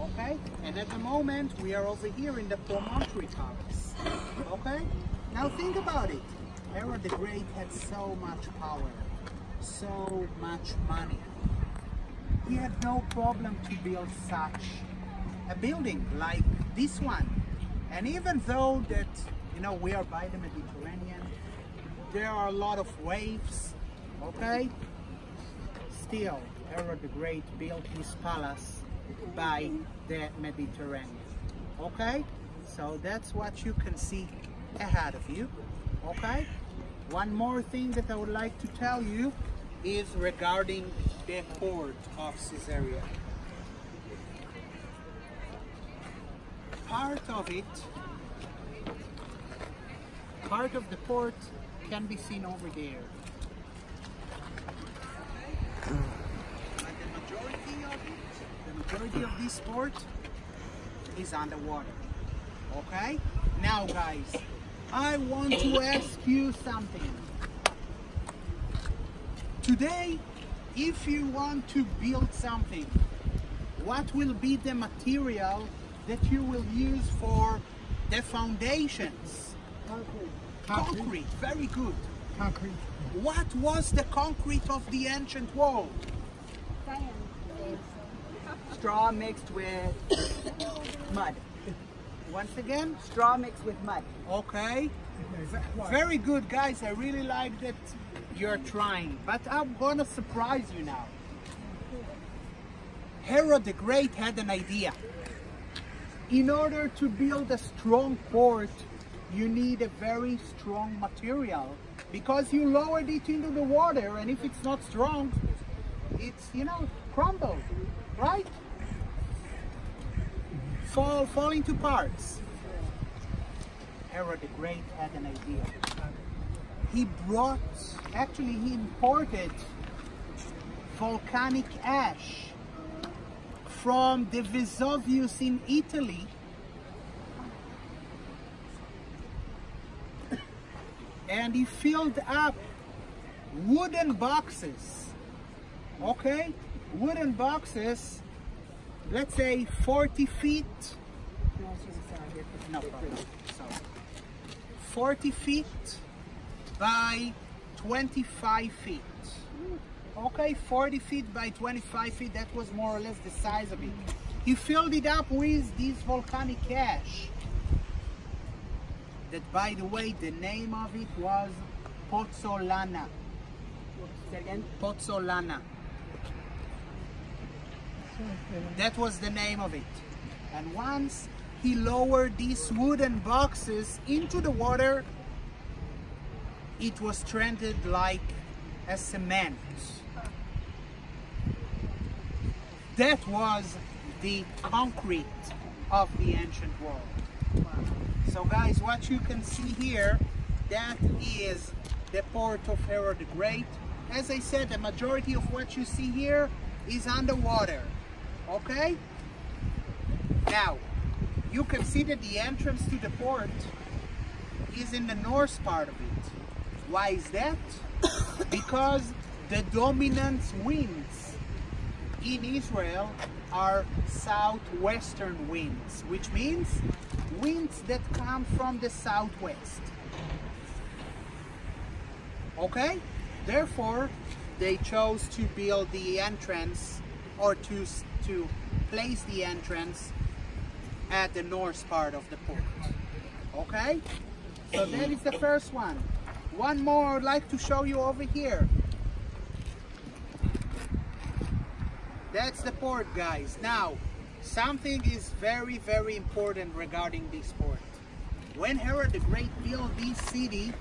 Okay? And at the moment, we are over here in the Promontory Palace. Okay? Now think about it. Herod the Great had so much power, so much money. He had no problem to build such a building like this one. And even though that, you know, we are by the Mediterranean, there are a lot of waves, okay? Still, Herod the Great built his palace by the Mediterranean, okay? So that's what you can see ahead of you, okay? One more thing that I would like to tell you is regarding the port of Caesarea. Part of the port can be seen over there. But the majority of this port is underwater. Okay? Now guys, I want to ask you something. Today, if you want to build something, what will be the material that you will use for the foundations? Concrete. Very good. Concrete. What was the concrete of the ancient world? Straw mixed with mud. Once again? Straw mixed with mud. Okay. Very good, guys. I really like that you're trying. But I'm gonna surprise you now. Herod the Great had an idea. In order to build a strong port, you need a very strong material, because you lowered it into the water, and if it's not strong, it's, you know, crumbled, right? Fall into parts. Herod the Great had an idea. He imported volcanic ash from the Vesuvius in Italy, and he filled up wooden boxes, okay? Wooden boxes, let's say 40 feet, no problem, sorry. 40 feet by 25 feet. Okay, 40 feet by 25 feet, that was more or less the size of it. He filled it up with this volcanic ash. That, by the way, the name of it was Pozzolana. Say it again? Pozzolana. That was the name of it. And once he lowered these wooden boxes into the water, it was stranded like a cement. That was the concrete of the ancient world. So guys, what you can see here, that is the port of Herod the Great. As I said, the majority of what you see here is underwater, okay? Now, you can see that the entrance to the port is in the north part of it. Why is that? Because the dominant winds in Israel are southwestern winds, which means winds that come from the southwest. Okay? Therefore, they chose to build the entrance, or to place the entrance at the north part of the port. Okay? So that is the first one. One more I'd like to show you over here. That's the port, guys. Now, something is very, very important regarding this port. When Herod the Great built this city,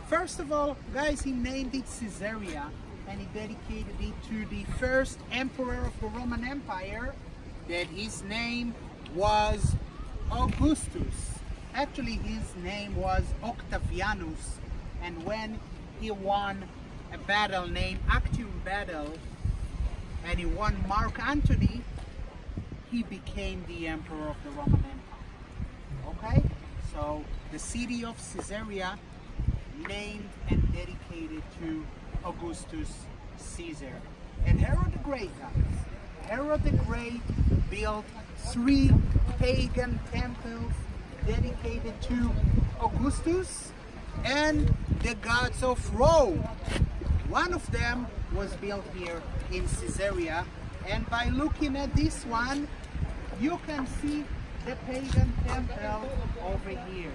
first of all, guys, he named it Caesarea, and he dedicated it to the first emperor of the Roman Empire, that his name was Augustus. Actually, his name was Octavianus, and when he won a battle named Actium Battle, and he won Mark Antony, he became the emperor of the Roman Empire. Okay? So, the city of Caesarea, named and dedicated to Augustus Caesar. And Herod the Great, guys, Herod the Great built 3 pagan temples dedicated to Augustus and the gods of Rome. One of them was built here in Caesarea, and by looking at this one, you can see the pagan temple over here.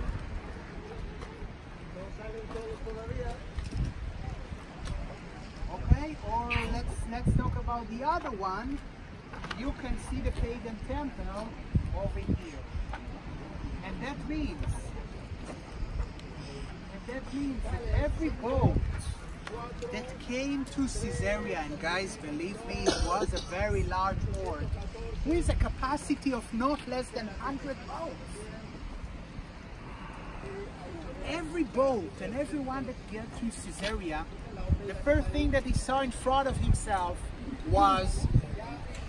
Okay, or let's talk about the other one. You can see the pagan temple over here. And that means that every boat that came to Caesarea, and guys, believe me, it was a very large port with a capacity of not less than 100 boats. Every boat and everyone that got to Caesarea, the first thing that he saw in front of himself was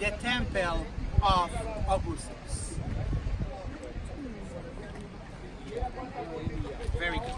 the temple of Augustus. Very good.